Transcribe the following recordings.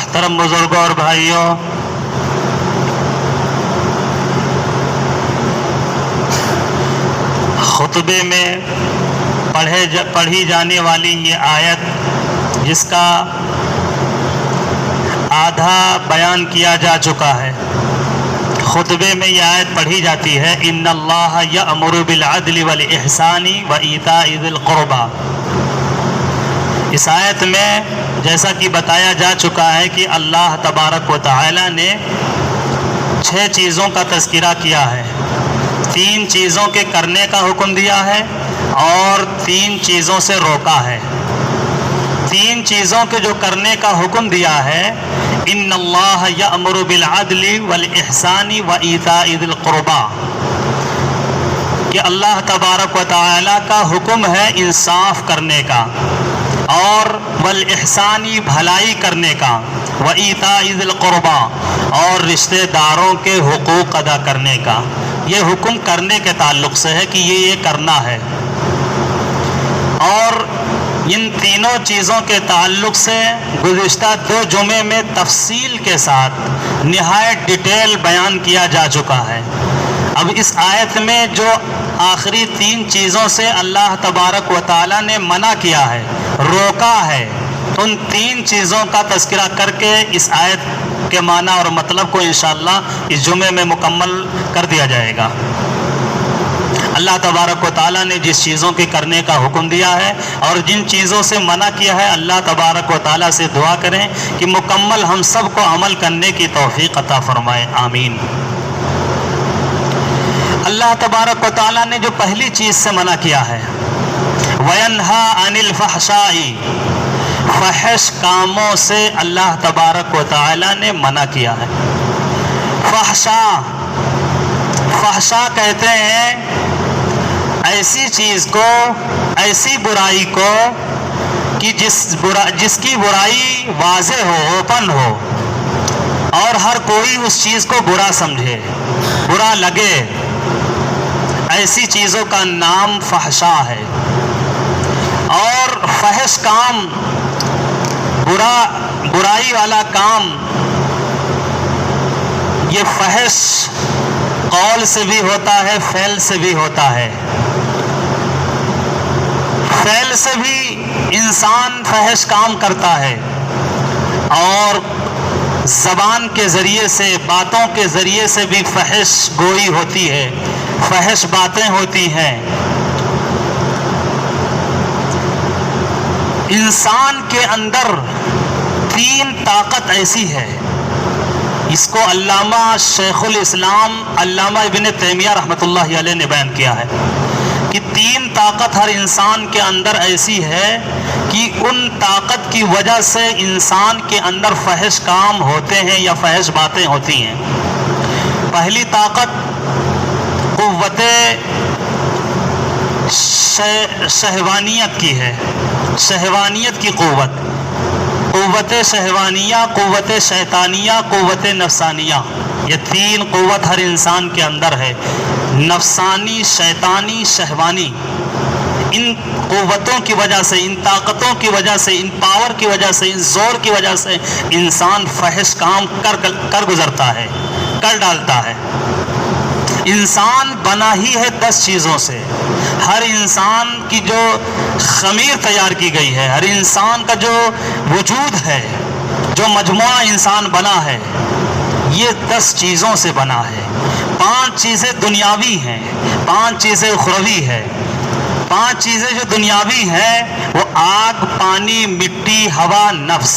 محترم بزرگوں اور بھائیوں، خطبے میں پڑھی جانے والی یہ آیت جس کا آدھا بیان کیا جا چکا ہے، خطبے میں یہ آیت پڑھی جاتی ہے ان اللہ یأمر بالعدل والاحسان وایتاء ذی القربى۔ اس آیت میں جیسا کہ بتایا جا چکا ہے کہ اللہ تبارک و تعالی نے 6 چیزوں کا تذکرہ کیا ہے، 3 چیزوں کے کرنے کا حکم دیا ہے اور 3 چیزوں سے روکا ہے۔ 3 چیزوں کے جو کرنے کا حکم دیا ہے، ان اللہ یأمر بالعدل والاحسان وایتاء ذی القربى، کہ اللہ تبارک و تعالی کا حکم ہے انصاف کرنے کا اور والاحسانی بھلائی کرنے کا، وایتاء ذی القربى اور رشتہ داروں کے حقوق ادا کرنے کا۔ یہ حکم کرنے کے تعلق سے ہے کہ یہ کرنا ہے، اور ان تینوں چیزوں کے تعلق سے گزشتہ 2 جمعے میں تفصیل کے ساتھ نہایت ڈیٹیل بیان کیا جا چکا ہے۔ اب اس آیت میں جو آخری 3 چیزوں سے اللہ تبارک و تعالی نے منع کیا ہے، روکا ہے، ان 3 چیزوں کا تذکرہ کر کے اس آیت کے معنی اور مطلب کو انشاءاللہ اس جمعے میں مکمل کر دیا جائے گا۔ اللہ تبارک و تعالیٰ نے جس چیزوں کے کرنے کا حکم دیا ہے اور جن چیزوں سے منع کیا ہے، اللہ تبارک و تعالیٰ سے دعا کریں کہ مکمل ہم سب کو عمل کرنے کی توفیق عطا فرمائے، آمین۔ اللہ تبارک و تعالیٰ نے جو پہلی چیز سے منع کیا ہے، وَيَنْهَا عَنِ الْفَحْشَاءِ، فحش کاموں سے اللہ تبارک و تعالیٰ نے منع کیا ہے۔ فحشا کہتے ہیں ایسی چیز کو، ایسی برائی کو کہ جس کی برائی واضح ہو، اوپن ہو، اور ہر کوئی اس چیز کو برا سمجھے، برا لگے، ایسی چیزوں کا نام فحشا ہے۔ اور فحش کام، برائی والا کام، یہ فحش قول سے بھی ہوتا ہے، فعل سے بھی ہوتا ہے۔ فعل سے بھی انسان فحش کام کرتا ہے، اور زبان کے ذریعے سے، باتوں کے ذریعے سے بھی فحش گوئی ہوتی ہے، فحش باتیں ہوتی ہیں۔ انسان کے اندر 3 طاقت ایسی ہے، اس کو علامہ شیخ الاسلام علامہ ابن تیمیہ رحمۃ اللہ علیہ نے بیان کیا ہے کہ 3 طاقت ہر انسان کے اندر ایسی ہے کہ ان طاقت کی وجہ سے انسان کے اندر فحش کام ہوتے ہیں یا فحش باتیں ہوتی ہیں۔ پہلی طاقت قوت شہوانیت کی ہے، شہوانیت کی قوت، قوت شہوانیہ، قوت شیطانیہ، قوت نفسانیہ، یہ 3 قوت ہر انسان کے اندر ہے، نفسانی، شیطانی، شہوانی۔ ان قوتوں کی وجہ سے، ان طاقتوں کی وجہ سے، ان پاور کی وجہ سے، ان زور کی وجہ سے انسان فحش کام کر گزرتا ہے، کر ڈالتا ہے۔ انسان بنا ہی ہے 10 چیزوں سے، ہر انسان کی جو خمیر تیار کی گئی ہے، ہر انسان کا جو وجود ہے، جو مجموعہ انسان بنا ہے، یہ 10 چیزوں سے بنا ہے۔ 5 چیزیں دنیاوی ہیں، 5 چیزیں اخروی ہے۔ 5 چیزیں جو دنیاوی ہیں وہ آگ، پانی، مٹی، ہوا، نفس،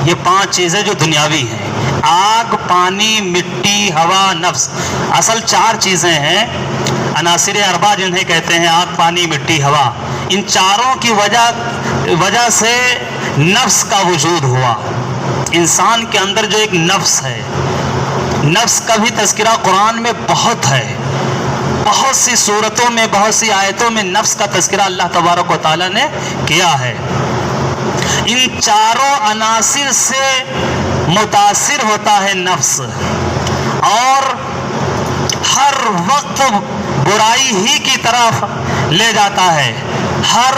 یہ 5 چیزیں جو دنیاوی ہیں، آگ، پانی، مٹی، ہوا، نفس۔ اصل 4 چیزیں ہیں، عناصر اربعہ جنہیں کہتے ہیں، آگ، پانی، مٹی، ہوا۔ ان چاروں کی وجہ سے نفس کا وجود ہوا۔ انسان کے اندر جو ایک نفس ہے، نفس کا بھی تذکرہ قرآن میں بہت ہے، بہت سی صورتوں میں، بہت سی آیتوں میں نفس کا تذکرہ اللہ تبارک و تعالیٰ نے کیا ہے۔ ان چاروں عناصر سے متاثر ہوتا ہے نفس، اور ہر وقت برائی ہی کی طرف لے جاتا ہے، ہر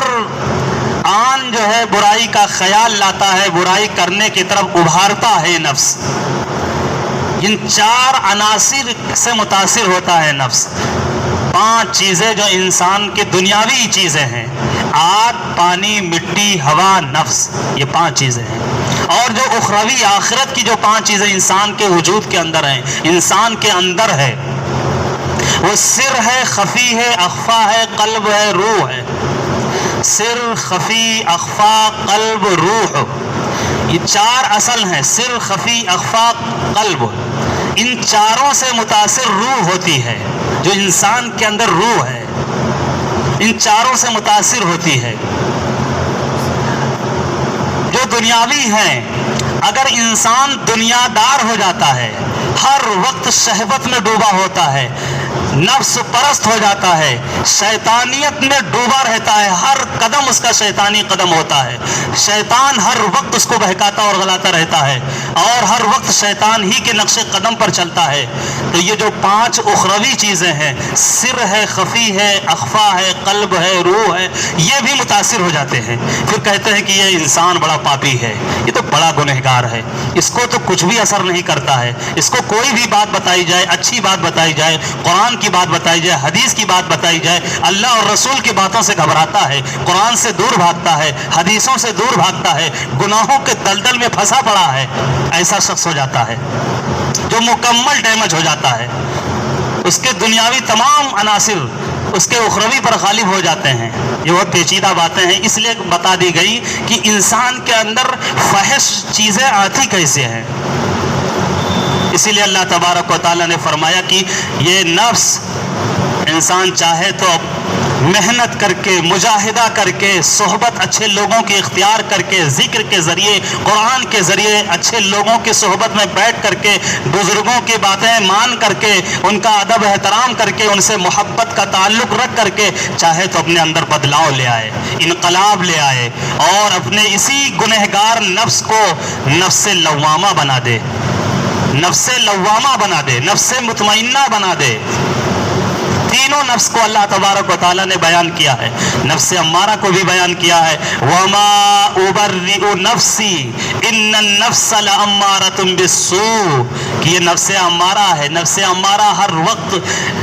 آن جو ہے برائی کا خیال لاتا ہے، برائی کرنے کی طرف ابھارتا ہے نفس. ان 4 عناصر سے متاثر ہوتا ہے نفس. 5 چیزیں جو انسان کی دنیاوی چیزیں ہیں، آگ، پانی، مٹی، ہوا، نفس، یہ 5 چیزیں ہیں. اور جو اخروی آخرت کی جو 5 چیزیں انسان کے وجود کے اندر ہیں، انسان کے اندر ہے، وہ سر ہے، خفی ہے، اخفا ہے، قلب ہے، روح ہے. سر، خفی، اخفا، قلب، روح، یہ 4 اصل ہیں. سر، خفی، اخفا، قلب. ان 4 سے متاثر روح ہوتی ہے. جو انسان کے اندر روح ہے، ان 4 سے متاثر ہوتی ہے. جو دنیاوی ہیں، اگر انسان دنیا دار ہو جاتا ہے، ہر وقت شہوت میں ڈوبا ہوتا ہے، نفس پرست ہو جاتا ہے، شیطانیت میں ڈوبا رہتا ہے، ہر قدم اس کا شیطانی قدم ہوتا ہے، شیطان ہر وقت اس کو بہکاتا اور غلاتا رہتا ہے، اور ہر وقت شیطان ہی کے نقش قدم پر چلتا ہے، تو یہ جو 5 اخروی چیزیں ہیں، سر ہے، خفی ہے، اخفا ہے، قلب ہے، روح ہے، یہ بھی متاثر ہو جاتے ہیں. پھر کہتے ہیں کہ یہ انسان بڑا پاپی ہے، یہ تو بڑا گنہگار ہے، اس کو تو کچھ بھی اثر نہیں کرتا ہے. اس کو کوئی بھی بات بتائی جائے، اچھی بات بتائی جائے، قرآن کی بات بتائی جائے، حدیث کی بات بتائی جائے، اللہ اور رسول کی باتوں سے گھبراتا ہے، قرآن سے دور بھاگتا ہے، حدیثوں سے دور بھاگتا ہے، گناہوں کے دلدل میں پھنسا پڑا ہے. ایسا شخص ہو جاتا ہے جو مکمل ڈیمیج ہو جاتا ہے. اس کے دنیاوی تمام عناصر اس کے اخروی پر غالب ہو جاتے ہیں. یہ بہت پیچیدہ باتیں ہیں، اس لیے بتا دی گئی کہ انسان کے اندر فحش چیزیں آتی کیسے ہیں. اسی لیے اللہ تبارک و تعالیٰ نے فرمایا کہ یہ نفس انسان چاہے تو محنت کر کے، مجاہدہ کر کے، صحبت اچھے لوگوں کی اختیار کر کے، ذکر کے ذریعے، قرآن کے ذریعے، اچھے لوگوں کی صحبت میں بیٹھ کر کے، بزرگوں کی باتیں مان کر کے، ان کا ادب احترام کر کے، ان سے محبت کا تعلق رکھ کر کے، چاہے تو اپنے اندر بدلاؤ لے آئے، انقلاب لے آئے، اور اپنے اسی گنہگار نفس کو نفس لوامہ بنا دے، نفس لوامہ بنا دے، نفس مطمئنہ بنا دے. تینوں نفس کو اللہ تبارک و تعالیٰ نے بیان کیا ہے. نفس امارہ کو بھی بیان کیا ہے، وَمَا أُبَرِّئُ نَفْسِي إِنَّ النَّفْسَ لَأَمَّارَةٌ بِالسُّوءِ، کہ یہ نفس امارہ ہے. نفس امارہ ہر وقت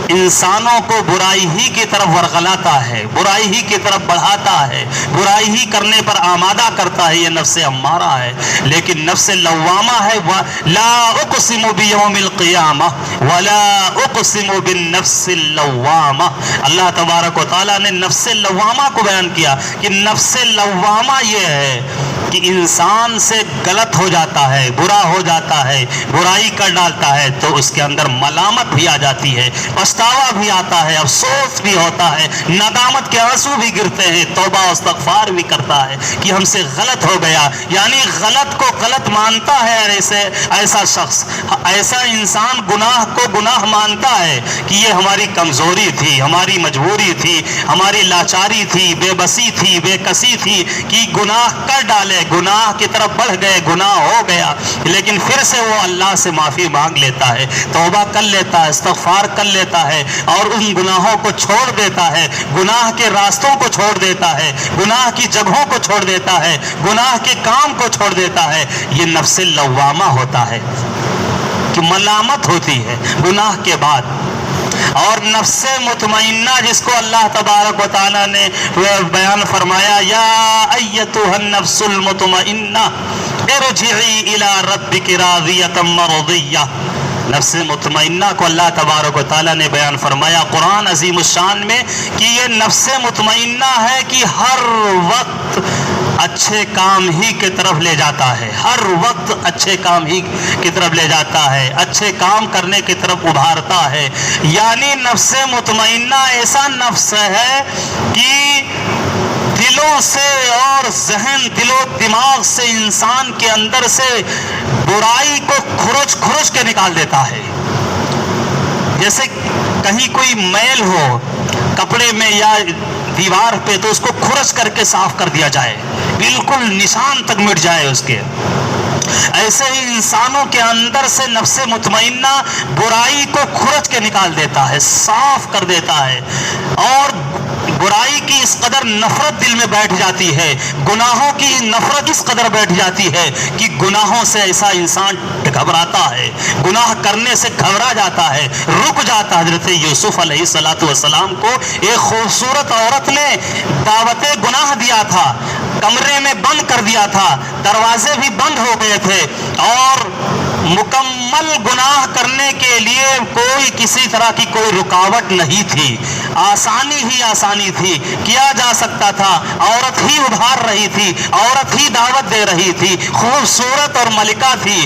انسانوں کو برائی ہی کی طرف ورغلاتا ہے، برائی ہی کی طرف بڑھاتا ہے، برائی ہی کرنے پر آمادہ کرتا ہے. یہ نفس امارہ ہے. لیکن نفس لوامہ ہے، لَا أُقْسِمُ بِيَوْمِ الْقِيَامَةِ وَلَا أُقْسِمُ بِالنَّفْسِ اللَّوَّامَةِ. اللہ تبارک و تعالیٰ نے نفس لوامہ کو بیان کیا کہ نفس لوامہ یہ ہے کہ انسان سے غلط ہو جاتا ہے، برا ہو جاتا ہے، برائی کر ڈالتا ہے، تو اس کے اندر ملامت بھی آ جاتی ہے، پچھتاوا بھی آتا ہے، افسوس بھی ہوتا ہے، ندامت کے آنسو بھی گرتے ہیں، توبہ و استغفار بھی کرتا ہے کہ ہم سے غلط ہو گیا. یعنی غلط کو غلط مانتا ہے. ایسا شخص، ایسا انسان گناہ کو گناہ مانتا ہے کہ یہ ہماری کمزوری تھی، ہماری مجبوری تھی، ہماری لاچاری تھی، بے بسی تھی، بے کسی تھی کہ گناہ کر ڈالے، گناہ کی طرف بڑھ گئے، گناہ ہو گیا. لیکن پھر سے وہ اللہ سے معافی مانگ لیتا ہے، توبہ کر لیتا ہے، استغفار کر لیتا ہے، اور ان گناہوں کو چھوڑ دیتا ہے، گناہ کے راستوں کو چھوڑ دیتا ہے، گناہ کی جگہوں کو چھوڑ دیتا ہے، گناہ کے کام کو چھوڑ دیتا ہے. یہ نفس لوامہ ہوتا ہے کہ ملامت ہوتی ہے گناہ کے بعد. اور نفس مطمئنہ جس کو اللہ تبارک و تعالیٰ نے بیان فرمایا، یا ایتھا النفس المطمئنہ ارجعی الی ربک راضیۃ مرضیہ. نفس مطمئنہ کو اللہ تبارک و تعالیٰ نے بیان فرمایا قرآن عظیم الشان میں کہ یہ نفس مطمئنہ ہے کہ ہر وقت اچھے کام ہی کی طرف لے جاتا ہے، ہر وقت اچھے کام ہی کی طرف لے جاتا ہے، اچھے کام کرنے کی طرف ابھارتا ہے. یعنی نفس مطمئنہ ایسا نفس ہے کہ دلوں سے اور ذہن، دل و دماغ سے، انسان کے اندر سے برائی کو کھرچ کھرچ کے نکال دیتا ہے. جیسے کہیں کوئی میل ہو کپڑے میں یا دیوار پہ تو اس کو کھرچ کر کے صاف کر دیا جائے، بالکل نشان تک مٹ جائے اس کے. ایسے ہی انسانوں کے اندر سے نفس مطمئنہ برائی کو کھرچ کے نکال دیتا ہے، صاف کر دیتا ہے، اور برائی کی اس قدر نفرت دل میں بیٹھ جاتی ہے، گناہوں کی نفرت اس قدر بیٹھ جاتی ہے کہ گناہوں سے ایسا انسان گھبراتا ہے، گناہ کرنے سے گھبرا جاتا ہے، رک جاتا ہے۔ حضرت یوسف علیہ السلام کو ایک خوبصورت عورت نے دعوت گناہ دیا تھا، کمرے میں بند کر دیا تھا، دروازے بھی بند ہو گئے تھے، اور مکمل گناہ کرنے کے لیے کوئی کسی طرح کی کوئی رکاوٹ نہیں تھی، آسانی ہی آسانی تھی، کیا جا سکتا تھا، عورت ہی ابھار رہی تھی، عورت ہی دعوت دے رہی تھی، خوبصورت اور ملکہ تھی۔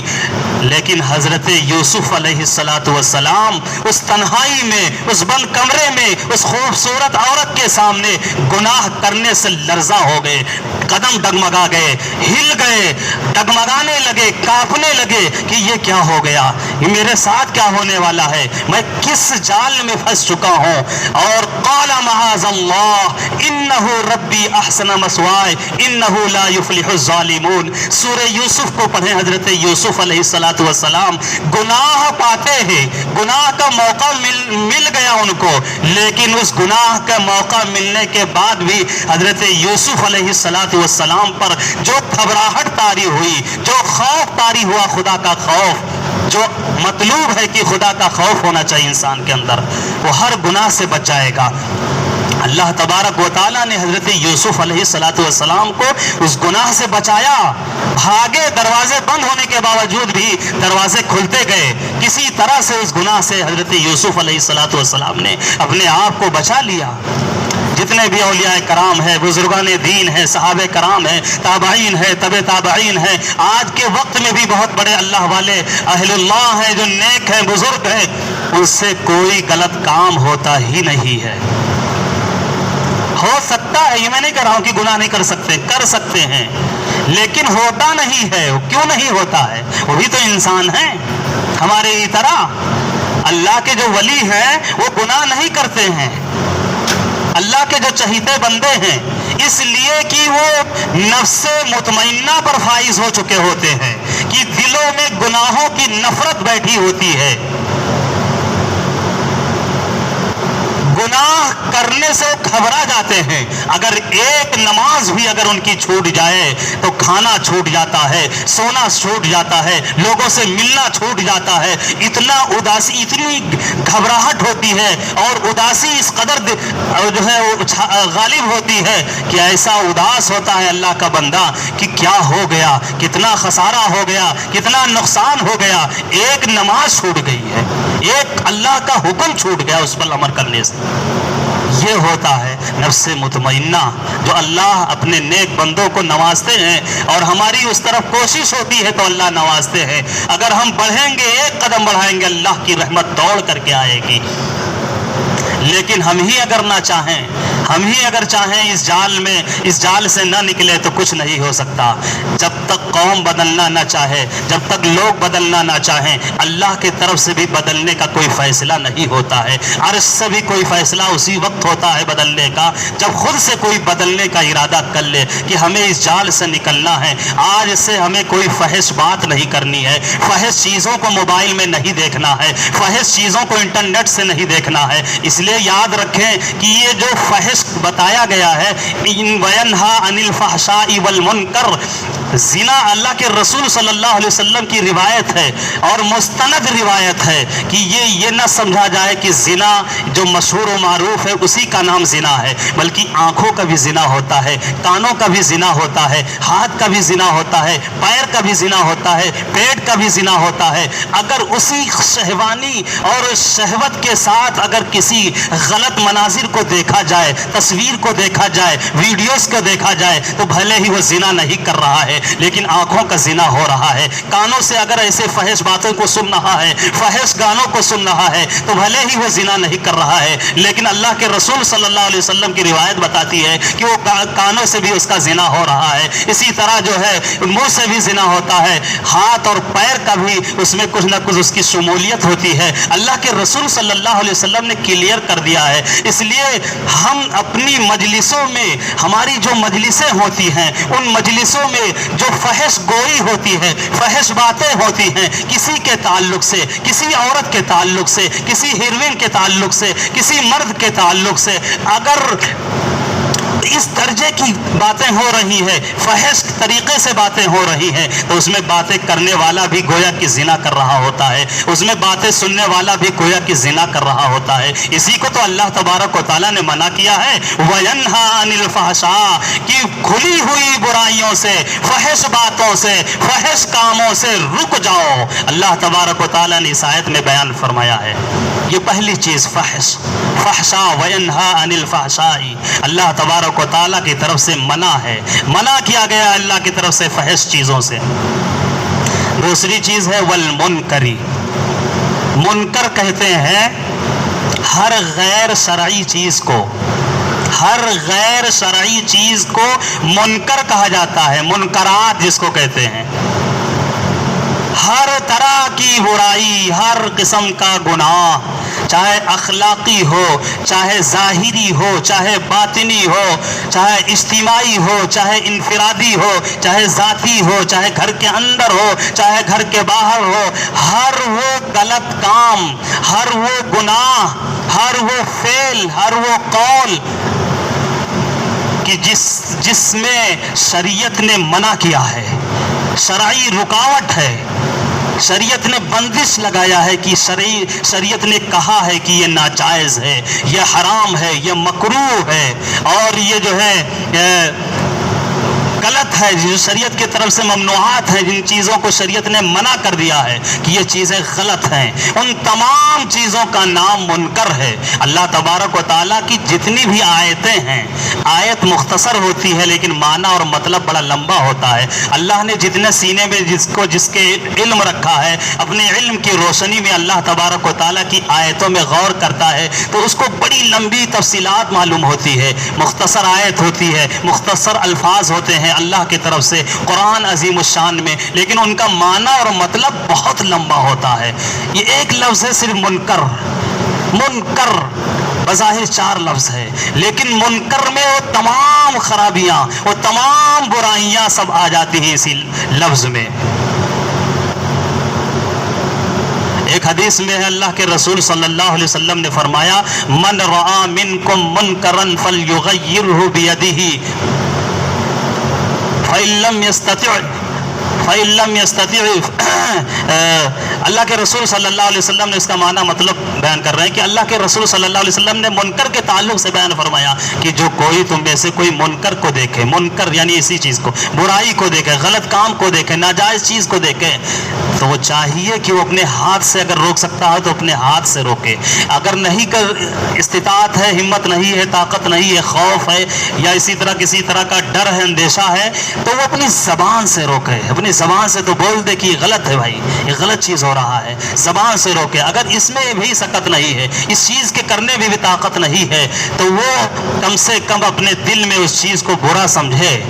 لیکن حضرت یوسف علیہ السلام اس تنہائی میں، اس بند کمرے میں، اس خوبصورت عورت کے سامنے گناہ کرنے سے لرزہ ہو گئے، قدم ڈگمگا گئے، ہل گئے، ڈگمگانے لگے، کانپنے لگے کہ یہ کیا ہو گیا، یہ میرے ساتھ کیا ہونے والا ہے، میں کس جال میں پھنس چکا ہوں۔ اور قال معاذ اللہ انہ ربی احسن مثوائے انہ لا یفلح الظالمون۔ سورہ یوسف کو پڑھیں، حضرت یوسف علیہ السلام گناہ پاتے ہیں، گناہ کا موقع مل گیا ان کو، لیکن اس گناہ کا موقع ملنے کے بعد بھی حضرت یوسف علیہ السلام پر جو گھبراہٹ طاری ہوئی، جو خوف طاری ہوا، خدا کا خوف جو مطلوب ہے کہ خدا کا خوف ہونا چاہیے انسان کے اندر، وہ ہر گناہ سے بچ جائے گا۔ اللہ تبارک و تعالیٰ نے حضرت یوسف علیہ السلام کو اس گناہ سے بچایا، بھاگے، دروازے بند ہونے کے باوجود بھی دروازے کھلتے گئے، کسی طرح سے اس گناہ سے حضرت یوسف علیہ السلام نے اپنے آپ کو بچا لیا۔ جتنے بھی اولیاء کرام ہیں، بزرگان دین ہیں، صحابہ کرام ہیں، تابعین ہیں، تبع تابعین ہیں، آج کے وقت میں بھی بہت بڑے اللہ والے اہل اللہ ہیں جو نیک ہیں، بزرگ ہیں، ان سے کوئی غلط کام ہوتا ہی نہیں ہے۔ ہو سکتا ہے، یہ میں نہیں کہہ رہا ہوں کہ گناہ نہیں کر سکتے، کر سکتے ہیں، لیکن ہوتا نہیں ہے۔ کیوں نہیں ہوتا ہے؟ وہ بھی تو انسان ہیں ہمارے ہی طرح۔ اللہ کے جو ولی ہیں وہ گناہ نہیں کرتے ہیں، اللہ کے جو چہیتے بندے ہیں، اس لیے کہ وہ نفس مطمئنہ پر فائز ہو چکے ہوتے ہیں، کہ دلوں میں گناہوں کی نفرت بیٹھی ہوتی ہے۔ گناہ کرنے سے گھبرا جاتے ہیں، اگر ایک نماز بھی اگر ان کی چھوٹ جائے تو کھانا چھوٹ جاتا ہے، سونا چھوٹ جاتا ہے، لوگوں سے ملنا چھوٹ جاتا ہے، اتنا اداسی، اتنی گھبراہٹ ہوتی ہے، اور اداسی اس قدر جو ہے غالب ہوتی ہے کہ ایسا اداس ہوتا ہے اللہ کا بندہ کہ کیا ہو گیا، کتنا خسارہ ہو گیا، کتنا نقصان ہو گیا، ایک نماز چھوٹ گئی ہے، ایک اللہ کا حکم چھوٹ گیا اس پر عمل کرنے سے۔ یہ ہوتا ہے نفس مطمئنہ، جو اللہ اپنے نیک بندوں کو نوازتے ہیں، اور ہماری اس طرف کوشش ہوتی ہے تو اللہ نوازتے ہیں۔ اگر ہم بڑھیں گے، ایک قدم بڑھائیں گے، اللہ کی رحمت دوڑ کر کے آئے گی۔ لیکن ہم ہی اگر نہ چاہیں، ہم ہی اگر چاہیں اس جال میں، اس جال سے نہ نکلے تو کچھ نہیں ہو سکتا۔ جب تک قوم بدلنا نہ چاہے، جب تک لوگ بدلنا نہ چاہیں، اللہ کی طرف سے بھی بدلنے کا کوئی فیصلہ نہیں ہوتا ہے۔ عرش سے بھی کوئی فیصلہ اسی وقت ہوتا ہے بدلنے کا جب خود سے کوئی بدلنے کا ارادہ کر لے کہ ہمیں اس جال سے نکلنا ہے۔ آج سے ہمیں کوئی فحش بات نہیں کرنی ہے، فحش چیزوں کو موبائل میں نہیں دیکھنا ہے، فحش چیزوں کو انٹرنیٹ سے نہیں دیکھنا ہے۔ اس لیے یاد رکھیں کہ یہ جو فحش بتایا گیا ہے، وَيَنْهَا عَنِ الْفَحْشَاءِ وَالْمُنْكَرِ، زنا اللہ کے رسول صلی اللہ علیہ وسلم کی روایت ہے اور مستند روایت ہے کہ یہ نہ سمجھا جائے کہ زنا جو مشہور و معروف ہے اسی کا نام زنا ہے، بلکہ آنکھوں کا بھی زنا ہوتا ہے، کانوں کا بھی زنا ہوتا ہے، ہاتھ کا بھی زنا ہوتا ہے، پیر کا بھی زنا ہوتا ہے، پیٹ کا بھی زنا ہوتا ہے۔ اگر اسی شہوانی اور شہوت کے ساتھ اگر کسی غلط مناظر کو دیکھا جائے، تصویر کو دیکھا جائے، ویڈیوز کو دیکھا جائے، تو بھلے ہی وہ زنا نہیں کر رہا ہے لیکن آنکھوں کا زنا ہو رہا ہے۔ کانوں سے اگر ایسے فحش باتوں کو سن رہا ہے، فحش گانوں کو سن رہا ہے، تو بھلے ہی وہ زنا نہیں کر رہا ہے، لیکن اللہ کے رسول صلی اللہ علیہ وسلم کی روایت بتاتی ہے کہ وہ کانوں سے بھی اس کا زنا ہو رہا ہے۔ اسی طرح جو ہے منہ سے بھی زنا ہوتا ہے، ہاتھ اور پیر کا بھی اس میں کچھ نہ کچھ اس کی شمولیت ہوتی ہے۔ اللہ کے رسول صلی اللہ علیہ وسلم نے کلیئر کر دیا ہے۔ اس لیے ہم اپنی مجلسوں میں، ہماری جو مجلسیں ہوتی ہیں ان مجلسوں میں جو فحش گوئی ہوتی ہے، فحش باتیں ہوتی ہیں کسی کے تعلق سے، کسی عورت کے تعلق سے، کسی ہیروین کے تعلق سے، کسی مرد کے تعلق سے، اگر اس درجے کی باتیں ہو رہی ہے، فحش طریقے سے باتیں ہو رہی ہیں، تو اس میں باتیں کرنے والا بھی گویا کہ زنا کر رہا ہوتا ہے، اس میں باتیں سننے والا بھی گویا کہ زنا کر رہا ہوتا ہے۔ اسی کو تو اللہ تبارک و تعالیٰ نے منع کیا ہے، وَيَنْهَا عَنِ الْفَحْشَاءِ، کہ کھلی ہوئی برائیوں سے، فحش باتوں سے، فحش کاموں سے رک جاؤ۔ اللہ تبارک و تعالیٰ نے اس آیت میں بیان فرمایا ہے۔ یہ پہلی چیز فحش، فحشاء وَيَنْهَا عَنِ الْفَحْشَاءِ، اللہ تبارک و تعالیٰ کی طرف سے منع ہے، منع کیا گیا اللہ کی طرف سے فحش چیزوں سے۔ دوسری چیز ہے والمنکری، منکر کہتے ہیں ہر غیر شرعی چیز کو، ہر غیر شرعی چیز کو منکر کہا جاتا ہے، منکرات جس کو کہتے ہیں، ہر طرح کی برائی، ہر قسم کا گناہ، چاہے اخلاقی ہو، چاہے ظاہری ہو، چاہے باطنی ہو، چاہے اجتماعی ہو، چاہے انفرادی ہو، چاہے ذاتی ہو، چاہے گھر کے اندر ہو، چاہے گھر کے باہر ہو، ہر وہ غلط کام، ہر وہ گناہ، ہر وہ فعل، ہر وہ قول کہ جس میں شریعت نے منع کیا ہے، شرعی رکاوٹ ہے، شریعت نے بندش لگایا ہے کہ شریعت نے کہا ہے کہ یہ ناجائز ہے، یہ حرام ہے، یہ مکروہ ہے، اور یہ جو ہے غلط ہے، جو شریعت کی طرف سے ممنوعات ہیں، جن چیزوں کو شریعت نے منع کر دیا ہے کہ یہ چیزیں غلط ہیں، ان تمام چیزوں کا نام منکر ہے۔ اللہ تبارک و تعالیٰ کی جتنی بھی آیتیں ہیں، آیت مختصر ہوتی ہے لیکن معنی اور مطلب بڑا لمبا ہوتا ہے۔ اللہ نے جتنے سینے میں جس کے علم رکھا ہے، اپنے علم کی روشنی میں اللہ تبارک و تعالیٰ کی آیتوں میں غور کرتا ہے تو اس کو بڑی لمبی تفصیلات معلوم ہوتی ہے، مختصر آیت ہوتی ہے، مختصر الفاظ ہوتے ہیں اللہ کی طرف سے قرآن عظیم الشان میں، لیکن ان کا معنی اور مطلب بہت لمبا ہوتا ہے۔ یہ ایک لفظ ہے صرف منکر، منکر بظاہر 4 لفظ ہے، لیکن منکر میں وہ تمام خرابیاں، وہ تمام برائیاں سب آ جاتی ہیں اسی لفظ میں۔ ایک حدیث میں ہے اللہ کے رسول صلی اللہ علیہ وسلم نے فرمایا، من رآ منکم منکرا فلیغیرہ بیدہ فَإِن لَّمْ يَسْتَطِعْ اللہ کے رسول صلی اللہ علیہ وسلم نے اس کا معنی مطلب بیان کر رہے ہیں کہ اللہ کے رسول صلی اللہ علیہ وسلم نے منکر کے تعلق سے بیان فرمایا کہ جو کوئی تم میں سے کوئی منکر کو دیکھے، منکر یعنی اسی چیز کو، برائی کو دیکھے، غلط کام کو دیکھے، ناجائز چیز کو دیکھے، تو وہ چاہیے کہ وہ اپنے ہاتھ سے اگر روک سکتا ہے تو اپنے ہاتھ سے روکے، اگر نہیں کر استطاعت ہے، ہمت نہیں ہے، طاقت نہیں ہے، خوف ہے یا اسی طرح کسی طرح کا ڈر ہے، اندیشہ ہے، تو وہ اپنی زبان سے روکے، اپنی زبان سے تو بول دے کہ یہ غلط ہے بھائی، یہ غلط چیز ہو رہا ہے، زبان سے روکے۔ اگر اس میں بھی سکت نہیں ہے، اس چیز کے کرنے میں بھی طاقت نہیں ہے، تو وہ کم سے کم اپنے دل میں اس چیز کو برا سمجھے۔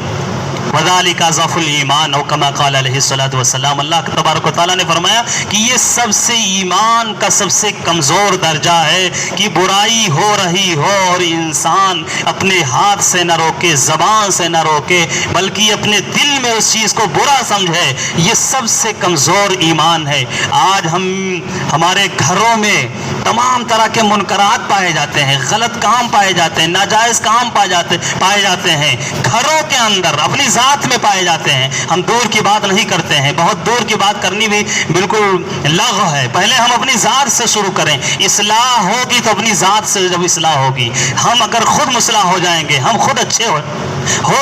وَذَلِكَ ضَعْفُ الْإِيمَانِ أَوْ كَمَا قَالَ عَلَيْهِ الصَّلَاةُ وَالسَّلَامُ، اللہ تبارک و تعالیٰ نے فرمایا کہ یہ سب سے ایمان کا سب سے کمزور درجہ ہے کہ برائی ہو رہی ہو اور انسان اپنے ہاتھ سے نہ روکے، زبان سے نہ روکے، بلکہ اپنے دل میں اس چیز کو برا سمجھے، یہ سب سے کمزور ایمان ہے۔ آج ہمارے گھروں میں تمام طرح کے منکرات پائے جاتے ہیں، غلط کام پائے جاتے ہیں، ناجائز کام پائے جاتے ہیں، گھروں کے اندر اپنی ذات میں پائے جاتے ہیں۔ ہم دور کی بات نہیں کرتے ہیں، بہت دور کی بات کرنی بھی بالکل لغو ہے، پہلے ہم اپنی ذات سے شروع کریں، اصلاح ہوگی تو اپنی ذات سے جب اصلاح ہوگی، ہم اگر خود مصلح ہو جائیں گے، ہم خود اچھے ہو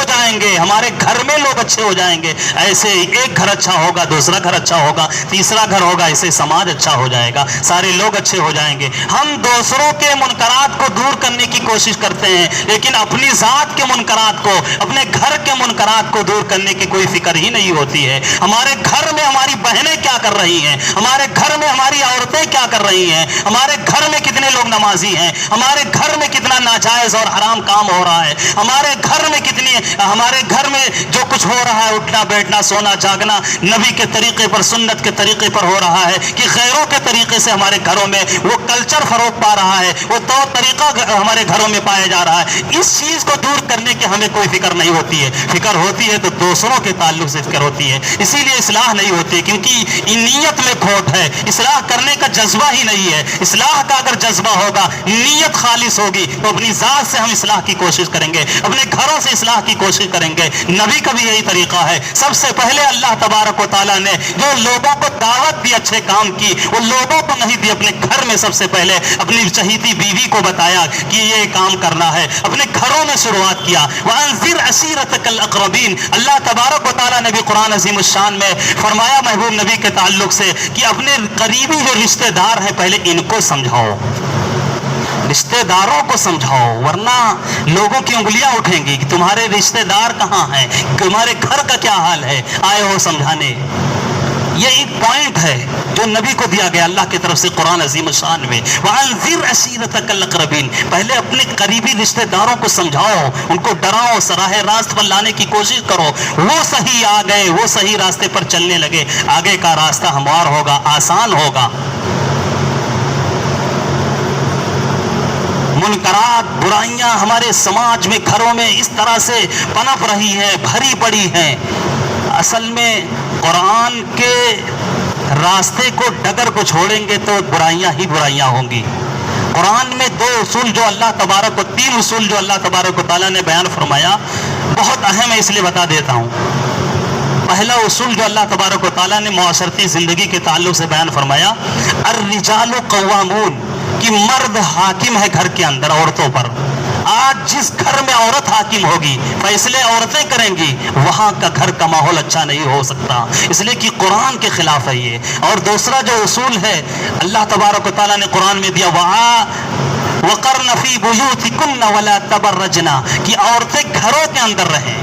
جائیں گے، ہمارے گھر میں لوگ اچھے ہو جائیں گے، ایسے ایک گھر اچھا ہوگا، دوسرا گھر اچھا ہوگا، تیسرا گھر ہوگا، ایسے سماج اچھا ہو جائے گا، سارے لوگ اچھے ہو جائیں گے۔ ہم دوسروں کے منکرات کو دور کرنے کی کوشش کرتے ہیں، لیکن اپنی ذات کے منکرات کو، اپنے گھر کے منکرات کو دور کرنے کی کوئی فکر ہی نہیں ہوتی ہے۔ ہمارے گھر میں ہماری بہنیں کیا کر رہی ہیں، ہمارے گھر میں ہماری عورتیں کیا کر رہی ہیں، ہمارے گھر میں کتنے لوگ نمازی ہیں، ہمارے گھر میں کتنا ناجائز اور حرام کام ہو رہا ہے، ہمارے گھر میں جو کچھ ہو رہا ہے، اٹھنا بیٹھنا سونا جاگنا نبی کے طریقے پر، سنت کے طریقے پر ہو رہا ہے کہ غیروں کے طریقے سے ہمارے گھروں میں وہ کلچر فروغ پا رہا ہے، وہ طور طریقہ ہمارے گھروں میں پایا جا رہا ہے، اس چیز کو دور کرنے کی ہمیں کوئی فکر نہیں ہوتی ہے. فکر ہوتی ہے تو دوسروں کے تعلق سے فکر ہوتی ہے. اسی لیے اصلاح نہیں ہوتی، کیونکہ نیت میں کھوٹ ہے. اصلاح کرنے کا جذبہ ہی نہیں ہے. اصلاح کا اگر جذبہ ہوگا، نیت خالص ہوگی، تو اپنی ذات سے ہم اصلاح کی کوشش کریں گے، اپنے گھروں سے اصلاح کی کوشش کریں گے. نبی کا بھی یہی طریقہ ہے. سب سے پہلے اللہ تبارک و تعالیٰ نے جو لوگوں کو دعوت دی اچھے کام کی، وہ لوگوں کو نہیں دی، اپنے گھر میں سب سے پہلے اپنی چہیتی بیوی کو بتایا کہ یہ کام کرنا ہے، اپنے گھروں میں شروعات کیا. وَأَنذِرْ عَشِيرَتَكَ الْأَقْرَبِينَ. اللہ تبارک و تعالیٰ نے بھی قرآن عظیم الشان میں فرمایا محبوب نبی کے تعلق سے کہ اپنے قریبی جو رشتہ دار ہیں پہلے ان کو سمجھاؤ، رشتہ داروں کو سمجھاؤ، ورنہ لوگوں کی انگلیاں اٹھیں گی کہ تمہارے رشتہ دار کہاں ہیں، تمہارے گھر کا کیا حال ہے، آئے ہو سمجھانے. یہ ایک پوائنٹ ہے جو نبی کو دیا گیا اللہ کی طرف سے قرآن عظیم الشان میں. وَأَنذِرْ عَشِيرَتَكَ الْأَقْرَبِينَ. پہلے اپنے قریبی رشتہ داروں کو سمجھاؤ، ان کو ڈراؤ، راہ راست پر لانے کی کوشش کرو. وہ صحیح آ گئے، وہ صحیح راستے پر چلنے لگے، آگے کا راستہ ہموار ہوگا، آسان ہوگا. منکرات، برائیاں ہمارے سماج میں، گھروں میں اس طرح سے پنپ رہی ہیں، بھری پڑی ہیں. اصل میں قرآن کے راستے کو، ڈگر کو چھوڑیں گے تو برائیاں ہی برائیاں ہوں گی. قرآن میں دو اصول جو اللہ تبارک و تین اصول جو اللہ تبارک و تعالیٰ نے بیان فرمایا بہت اہم ہے، اس لیے بتا دیتا ہوں. پہلا اصول جو اللہ تبارک و تعالیٰ نے معاشرتی زندگی کے تعلق سے بیان فرمایا، الرجال قوامون، کہ مرد حاکم ہے گھر کے اندر عورتوں پر. آج جس گھر میں عورت حاکم ہوگی، فیصلے عورتیں کریں گی، وہاں کا گھر کا ماحول اچھا نہیں ہو سکتا، اس لیے کہ قرآن کے خلاف ہے یہ. اور دوسرا جو اصول ہے اللہ تبارک و تعالیٰ نے قرآن میں دیا، وَقَرْنَ فِي بُيُوتِكُنَّ وَلَا تَبَرَّجْنَ، کہ عورتیں گھروں کے اندر رہیں،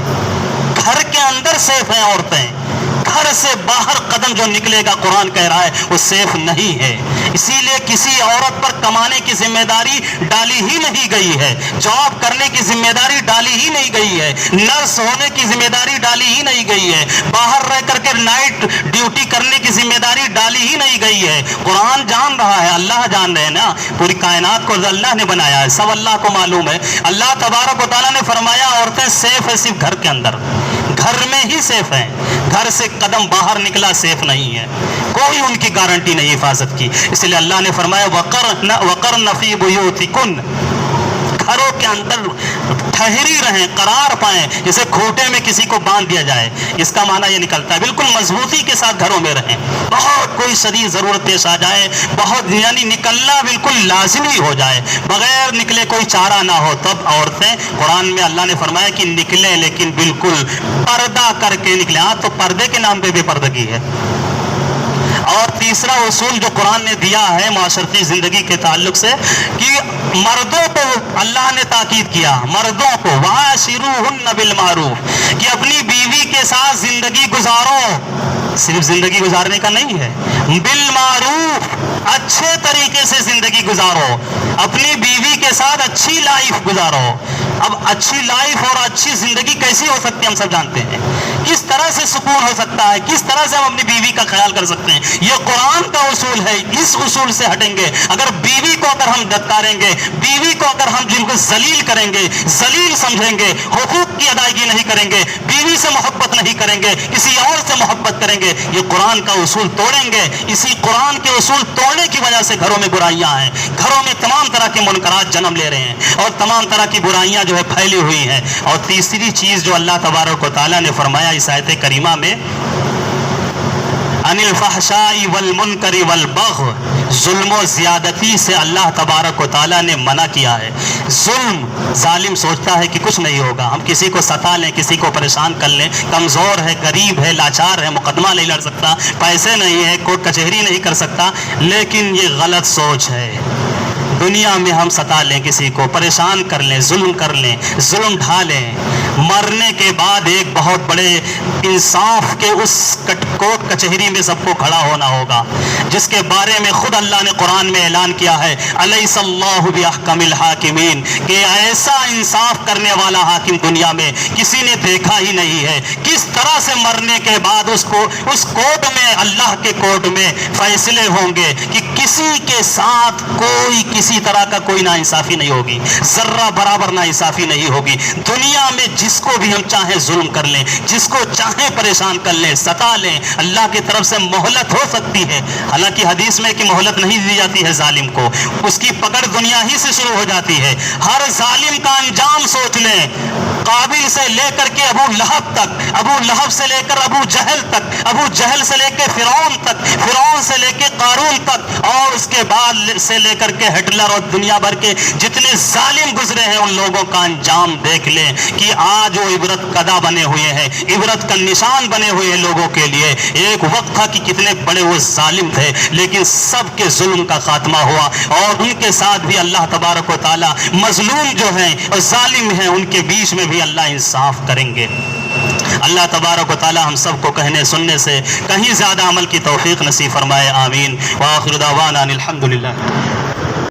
گھر کے اندر سیف ہیں عورتیں. گھر سے باہر قدم جو نکلے گا، قرآن کہہ رہا ہے وہ سیف نہیں ہے. اسی لیے کسی عورت پر کمانے کی ذمہ داری ڈالی ہی نہیں گئی ہے، جاب کرنے کی ذمہ داری ڈالی ہی نہیں گئی ہے، نرس ہونے کی ذمہ داری ڈالی ہی نہیں گئی ہے، باہر رہ کر کے نائٹ ڈیوٹی کرنے کی ذمہ داری ڈالی ہی نہیں گئی ہے. قرآن جان رہا ہے، اللہ جان رہے ہیں نا، پوری کائنات کو اللہ نے بنایا ہے، سب اللہ کو معلوم ہے. اللہ تبارک و تعالیٰ نے فرمایا عورتیں سیف ہے صرف گھر کے اندر، گھر میں ہی سیف ہیں، گھر سے قدم باہر نکلا سیف نہیں ہے، کوئی ان کی گارنٹی نہیں حفاظت کی. اس لیے اللہ نے فرمایا وَقَرْنَ فِي بُيُوتِكُنَّ، گھروں کے اندر ٹھہری رہیں، قرار پائیں. جیسے کھوٹے میں کسی کو باندھ دیا جائے، اس کا معنی یہ نکلتا ہے بالکل مضبوطی کے ساتھ گھروں میں رہیں. بہت کوئی شدید ضرورت پیش آ جائے، بہت یعنی نکلنا بالکل لازمی ہو جائے، بغیر نکلے کوئی چارہ نہ ہو، تب عورتیں، قرآن میں اللہ نے فرمایا کہ نکلیں لیکن بالکل پردہ کر کے نکلیں. ہاں تو پردے کے نام پہ بے پردگی ہے. اور تیسرا اصول جو قرآن نے دیا ہے معاشرتی زندگی کے تعلق سے، کہ مردوں کو اللہ نے تاکید کیا، مردوں کو وَعَاشِرُوهُنَّ بِالْمَعْرُوفِ، کہ اپنی بیوی کے ساتھ زندگی گزارو. صرف زندگی گزارنے کا نہیں ہے، بالمعروف، اچھے طریقے سے زندگی گزارو، اپنی بیوی کے ساتھ اچھی لائف گزارو. اب اچھی لائف اور اچھی زندگی کیسی ہو سکتی ہے ہم سب جانتے ہیں. کس طرح سے سکون ہو سکتا ہے، کس طرح سے ہم اپنی بیوی کا خیال کر سکتے ہیں. یہ قرآن کا اصول ہے. اس اصول سے ہٹیں گے، اگر بیوی کو اگر ہم دتکاریں گے، بیوی کو اگر ہم جن کو ذلیل کریں گے، ذلیل سمجھیں گے، حقوق کی ادائیگی نہیں کریں گے، بیوی سے محبت نہیں کریں گے، کسی اور سے محبت کریں گے، یہ قرآن کا اصول توڑیں گے. اسی قرآن کے اصول توڑنے کی وجہ سے گھروں میں برائیاں ہیں، گھروں میں تمام طرح کے منکرات جنم لے رہے ہیں اور تمام طرح کی برائیاں جو ہے پھیلی ہوئی ہیں. اور تیسری چیز جو اللہ تبارک و تعالیٰ نے فرمایا اس آیت کریمہ میں، عن الفحشاء والمنکر والبغی، ظلم و زیادتی سے اللہ تبارک و تعالیٰ نے منع کیا ہے. ظلم، ظالم سوچتا ہے کہ کچھ نہیں ہوگا، ہم کسی کو ستا لیں، کسی کو پریشان کر لیں، کمزور ہے، غریب ہے، لاچار ہے، مقدمہ نہیں لڑ سکتا، پیسے نہیں ہے، کوٹ کچہری نہیں کر سکتا. لیکن یہ غلط سوچ ہے. دنیا میں ہم ستا لیں، کسی کو پریشان کر لیں، ظلم کر لیں، ظلم ڈھا لیں، مرنے کے بعد ایک بہت بڑے انصاف کے اس کوٹ کچہری میں سب کو کھڑا ہونا ہوگا، جس کے بارے میں خود اللہ نے قرآن میں اعلان کیا ہے الیس اللہ باحکم الحاکمین، کہ ایسا انصاف کرنے والا حاکم دنیا میں کسی نے دیکھا ہی نہیں ہے۔ کس طرح سے مرنے کے بعد اس کوٹ میں، اللہ کے کوٹ میں فیصلے ہوں گے کہ کسی کے ساتھ کوئی کسی طرح کا کوئی ناانصافی نہیں ہوگی، ذرہ برابر ناانصافی نہیں ہوگی۔ دنیا میں جس کو بھی ہم چاہیں ظلم کر لیں، جس کو چاہیں پریشان کر لیں، ستا لیں، اللہ کی طرف سے مہلت ہو سکتی ہے۔ حالانکہ حدیث میں کہ مہلت نہیں دی جاتی ہے ظالم کو، اس کی پکڑ دنیا ہی سے شروع ہو جاتی ہے۔ ہر ظالم کا انجام سوچ لیں، قابل سے لے کر کے ابو لہب تک، ابو لہب سے لے کر ابو جہل تک، ابو جہل سے لے کے فرعون تک، فرعون سے لے کے قارون تک، اور اس کے بعد سے لے کر کے ہٹلر اور دنیا بھر کے جتنے ظالم گزرے ہیں ان لوگوں کا انجام دیکھ لیں کہ آج وہ عبرت قدا بنے ہوئے ہیں، عبرت کا نشان بنے ہوئے ہیں لوگوں کے لیے۔ ایک وقت تھا کہ کتنے بڑے وہ ظالم تھے، لیکن سب کے ظلم کا خاتمہ ہوا، اور ان کے ساتھ بھی اللہ تبارک و تعالی مظلوم جو ہیں اور ظالم ہیں ان کے بیچ میں بھی اللہ انصاف کریں گے۔ اللہ تبارک و تعالی ہم سب کو کہنے سننے سے کہیں زیادہ عمل کی توفیق نصیب فرمائے، آمین۔ وآخر دعوانا الحمدللہ۔